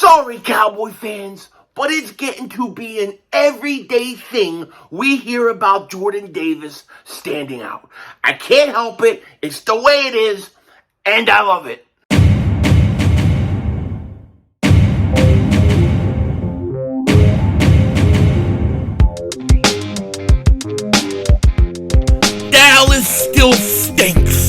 Sorry, Cowboy fans, but it's getting to be an everyday thing we hear about Jordan Davis standing out. I can't help it. It's the way it is, and I love it. Dallas still stinks.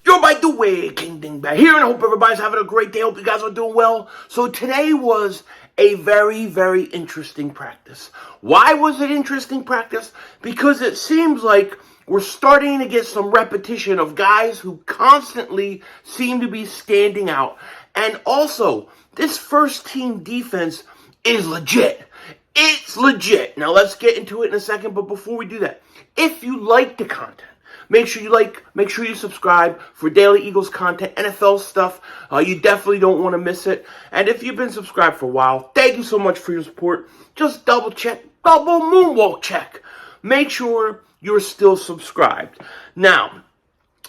Yo, by the way, King Dingbat here, and I hope everybody's having a great day. Hope you guys are doing well. So today was a very, very interesting practice. Why was it interesting practice? Because it seems like we're starting to get some repetition of guys who constantly seem to be standing out. And also, this first team defense is legit. It's legit. Now let's get into it in a second, but before we do that, if you like the content, make sure you subscribe for daily Eagles content, NFL stuff. You definitely don't want to miss it. And if you've been subscribed for a while, thank you so much for your support. Just double moonwalk check. Make sure you're still subscribed. Now,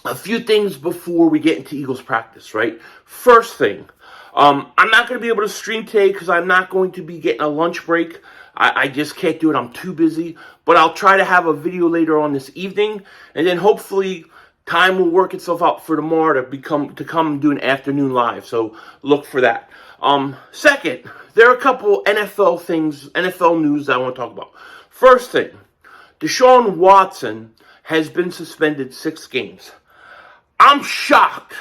a few things before we get into Eagles practice, right? First thing, I'm not going to be able to stream today because I'm not going to be getting a lunch break. I just can't do it. I'm too busy. But I'll try to have a video later on this evening. And then hopefully time will work itself out for tomorrow to come and do an afternoon live. So look for that. Second, there are a couple NFL news that I want to talk about. First thing, Deshaun Watson has been suspended 6 games. I'm shocked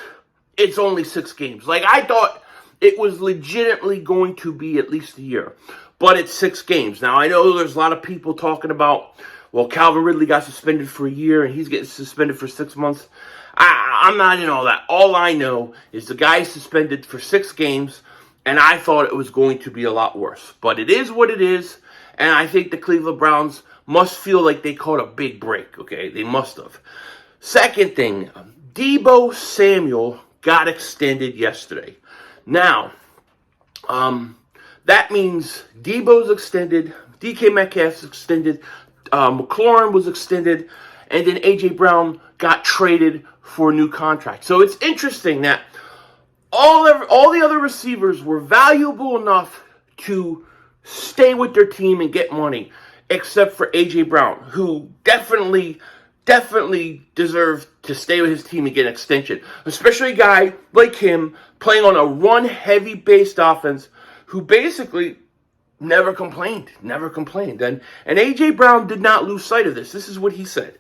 it's only 6 games. Like, I thought it was legitimately going to be at least a year. But it's 6 games. Now, I know there's a lot of people talking about, well, Calvin Ridley got suspended for a year and he's getting suspended for 6 months. I'm not in all that. All I know is the guy's suspended for 6 games, and I thought it was going to be a lot worse. But it is what it is, and I think the Cleveland Browns must feel like they caught a big break, okay? They must have. Second thing, Deebo Samuel got extended yesterday. Now, that means Deebo's extended, DK Metcalf's extended, McLaurin was extended, and then A.J. Brown got traded for a new contract. So it's interesting that all the other receivers were valuable enough to stay with their team and get money, except for A.J. Brown, who definitely deserved to stay with his team and get an extension. Especially a guy like him playing on a run-heavy based offense who basically never complained. And A.J. Brown did not lose sight of this. This is what he said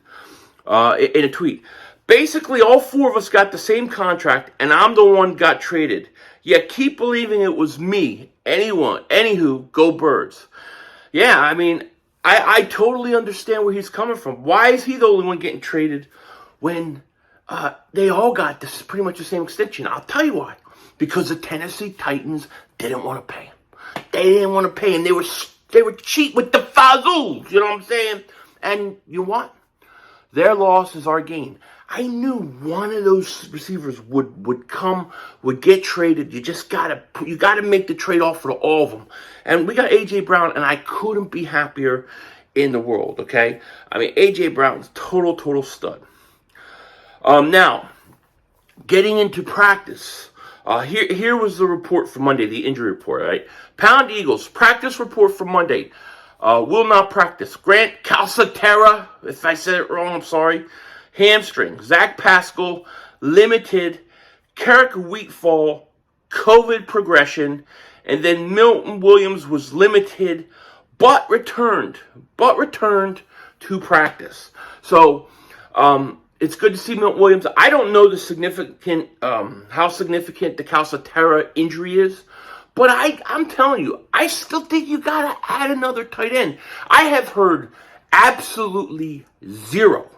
in a tweet. Basically, all 4 of us got the same contract, and I'm the one got traded. Yet keep believing it was me. Anywho, go Birds. Yeah, I mean, I totally understand where he's coming from. Why is he the only one getting traded when they all got this pretty much the same extension? I'll tell you why. Because the Tennessee Titans didn't want to pay him. They didn't want to pay him. They were cheap with the Fazools. You know what I'm saying? And you know what? Their loss is our gain. I knew one of those receivers would get traded. You gotta make the trade offer to all of them. And we got A.J. Brown, and I couldn't be happier in the world, okay? I mean, A.J. Brown's total stud. Now, getting into practice. Here was the report for Monday, the injury report, right? Pound Eagles, practice report for Monday. Will not practice. Grant Calcaterra, if I said it wrong, I'm sorry. Hamstring. Zach Pascal, limited. Carrick Wheatfall, COVID progression. And then Milton Williams was limited, but returned to practice. So, it's good to see Milton Williams. I don't know how significant the Calcaterra injury is, but I'm telling you, I still think you gotta add another tight end. I have heard absolutely zero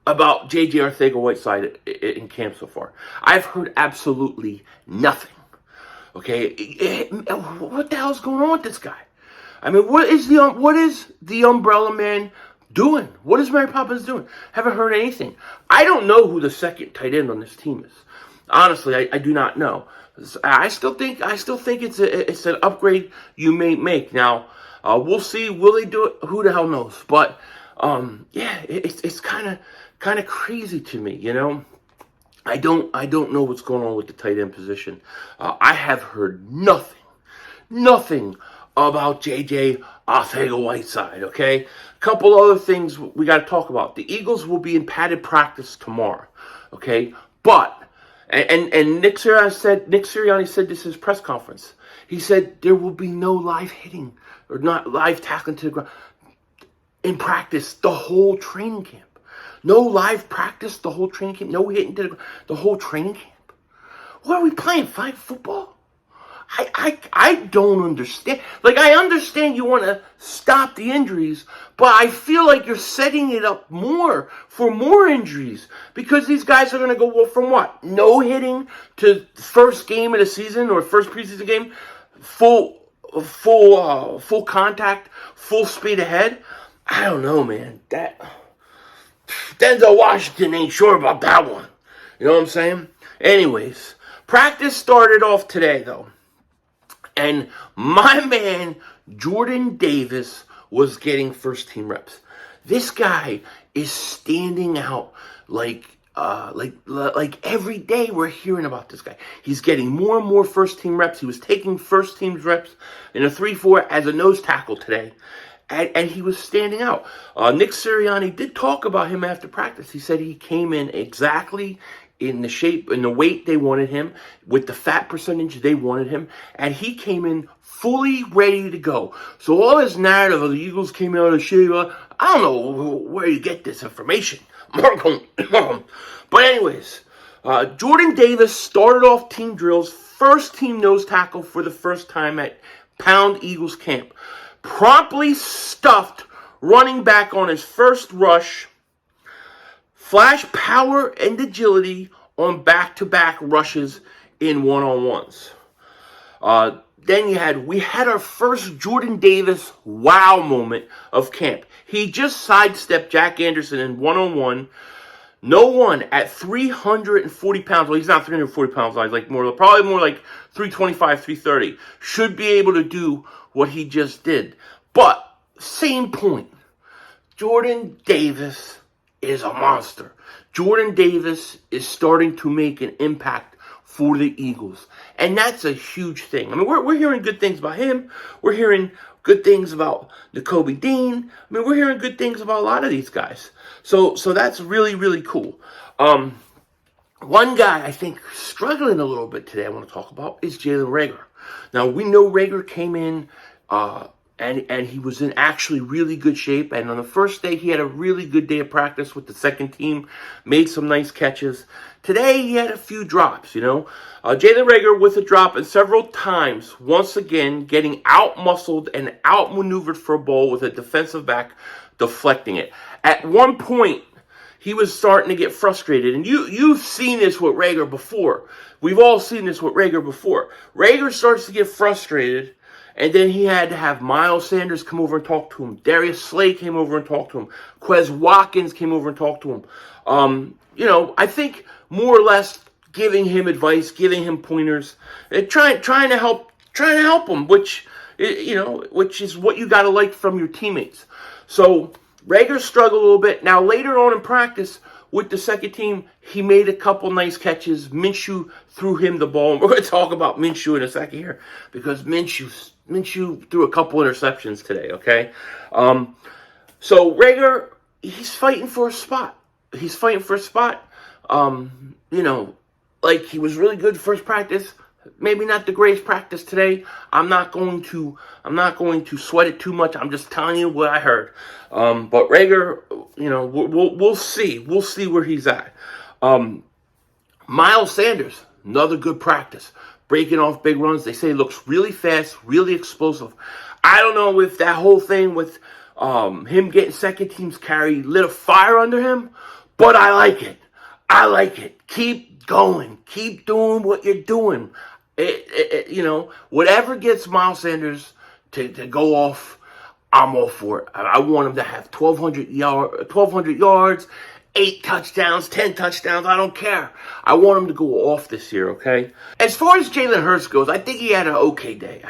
about J.J. Arcega-Whiteside in camp so far. I've heard absolutely nothing. Okay, what the hell's going on with this guy? I mean, what is the Umbrella Man doing? What is Mary Poppins doing? Haven't heard anything. I don't know who the second tight end on this team is. Honestly, I do not know. I still think it's an upgrade you may make. Now, we'll see. Will they do it? Who the hell knows? But yeah, it's kind of crazy to me, you know. I don't know what's going on with the tight end position. I have heard nothing about JJ Arcega-Whiteside, okay? A couple other things we got to talk about. The Eagles will be in padded practice tomorrow, okay? But, and Nick Sirianni said this in his press conference. He said there will be no live hitting or not live tackling to the ground in practice the whole training camp. No live practice the whole training camp. No hitting to the whole training camp. What are we playing? Flag football? I don't understand. Like, I understand you want to stop the injuries, but I feel like you're setting it up more for more injuries because these guys are going to go from what? No hitting to first game of the season or first preseason game, full contact, full speed ahead. I don't know, man. That Denzel Washington ain't sure about that one. You know what I'm saying? Anyways, practice started off today, though. And my man, Jordan Davis, was getting first-team reps. This guy is standing out like every day we're hearing about this guy. He's getting more and more first-team reps. He was taking first-team reps in a 3-4 as a nose tackle today. And he was standing out. Nick Sirianni did talk about him after practice. He said he came in exactly in the shape and the weight they wanted him, with the fat percentage they wanted him, and he came in fully ready to go. So all this narrative of the Eagles came out of shape, I don't know where you get this information. But anyways, Jordan Davis started off team drills, first team nose tackle for the first time at Pound Eagles camp. Promptly stuffed running back on his first rush. Flash power and agility on back-to-back rushes in one-on-ones. Then we had our first Jordan Davis wow moment of camp. He just sidestepped Jack Anderson in one-on-one. No one at 340 pounds, well, he's not 340 pounds, like probably more like 325, 330, should be able to do what he just did. But, same point. Jordan Davis is a monster. Jordan Davis is starting to make an impact for the Eagles. And that's a huge thing. I mean, we're hearing good things about him. We're hearing good things about Nakobe Dean. I mean, we're hearing good things about a lot of these guys. So that's really, really cool. One guy I think struggling a little bit today I want to talk about is Jalen Reagor. Now, we know Reagor came in and he was in actually really good shape. And on the first day, he had a really good day of practice with the second team, made some nice catches. Today, he had a few drops, Jalen Reagor with a drop and several times, once again, getting out-muscled and out-maneuvered for a ball with a defensive back deflecting it. At one point, he was starting to get frustrated. And you've seen this with Reagor before. We've all seen this with Reagor before. Reagor starts to get frustrated, and then he had to have Miles Sanders come over and talk to him. Darius Slay came over and talked to him. Quez Watkins came over and talked to him. I think more or less giving him advice, giving him pointers, and trying to help him, which is what you got to like from your teammates. So Reagor struggled a little bit. Now later on in practice with the second team, he made a couple nice catches. Minshew threw him the ball. And we're going to talk about Minshew in a second here because Minshew threw a couple interceptions today, okay? So Reagor, he's fighting for a spot. He was really good first practice. Maybe not the greatest practice today. I'm not going to sweat it too much. I'm just telling you what I heard. But Reagor, we'll see. We'll see where he's at. Miles Sanders, another good practice. Breaking off big runs. They say he looks really fast, really explosive. I don't know if that whole thing with him getting second team's carry lit a fire under him, but I like it. Keep going. Keep doing what you're doing. Whatever gets Miles Sanders to go off, I'm all for it. I want him to have 1,200 yards, 8 touchdowns, 10 touchdowns. I don't care. I want him to go off this year, okay? As far as Jalen Hurts goes, I think he had an okay day.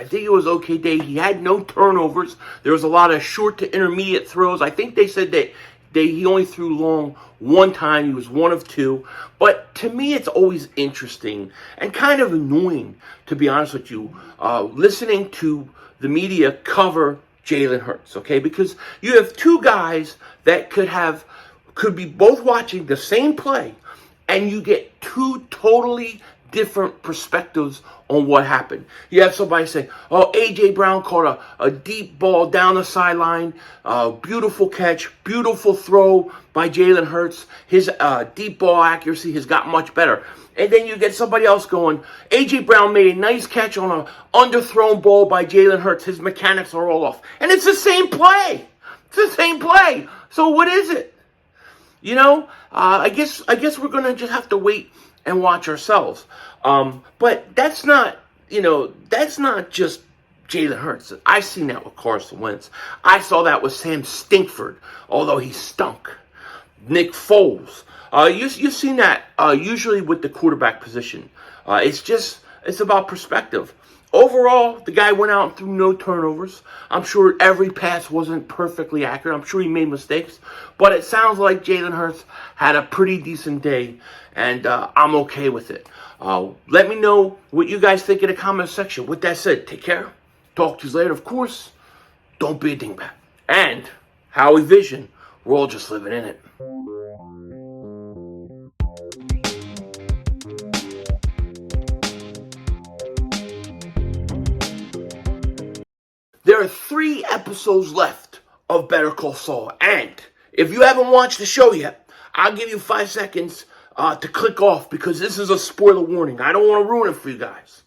He had no turnovers. There was a lot of short to intermediate throws. I think they said that He only threw long one time. He was 1 of 2. But to me, it's always interesting and kind of annoying, to be honest with you, listening to the media cover Jalen Hurts, okay? Because you have two guys that could be both watching the same play, and you get two totally different perspectives on what happened. You have somebody say, oh, A.J. Brown caught a deep ball down the sideline, beautiful catch, beautiful throw by Jalen Hurts. His deep ball accuracy has got much better. And then you get somebody else going, A.J. Brown made a nice catch on an underthrown ball by Jalen Hurts. His mechanics are all off. And it's the same play. It's the same play. So what is it? You know, I guess we're going to just have to wait and watch ourselves. But that's not just Jalen Hurts. I've seen that with Carson Wentz. I saw that with Sam Stinkford, although he stunk. Nick Foles. You've seen that usually with the quarterback position. It's about perspective. Overall, the guy went out and threw no turnovers. I'm sure every pass wasn't perfectly accurate. I'm sure he made mistakes. But it sounds like Jalen Hurts had a pretty decent day, and I'm okay with it. Let me know what you guys think in the comment section. With that said, take care. Talk to you later. Of course, don't be a dingbat. And Howie Vision, we're all just living in it. There are 3 episodes left of Better Call Saul. And if you haven't watched the show yet, I'll give you 5 seconds to click off, because this is a spoiler warning. I don't want to ruin it for you guys.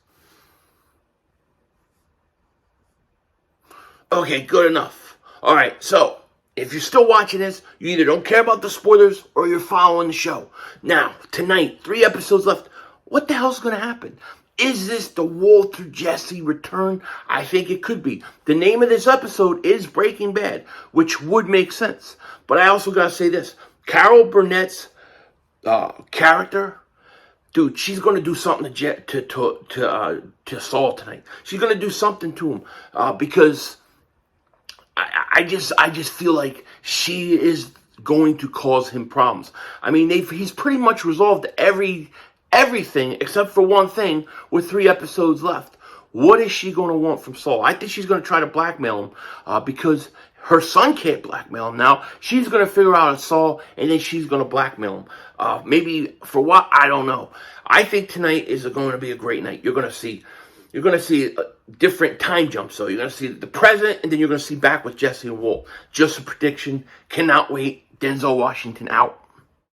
Okay, good enough. All right, so if you're still watching this, you either don't care about the spoilers or you're following the show. Now, tonight, 3 episodes left. What the hell's going to happen? Is this the Walter Jesse return? I think it could be. The name of this episode is Breaking Bad, which would make sense. But I also got to say this. Carol Burnett's character, dude, she's going to do something to Saul tonight. She's going to do something to him because I just feel like she is going to cause him problems. I mean, he's pretty much resolved everything except for one thing with 3 episodes left. What is she going to want from Saul? I think she's going to try to blackmail him because her son can't blackmail him now. She's going to figure out it's Saul, and then she's going to blackmail him. Maybe for what? I don't know. I think tonight is going to be a great night. You're going to see different time jumps. So you're going to see the present, and then you're going to see back with Jesse and Walt. Just a prediction. Cannot wait. Denzel Washington out.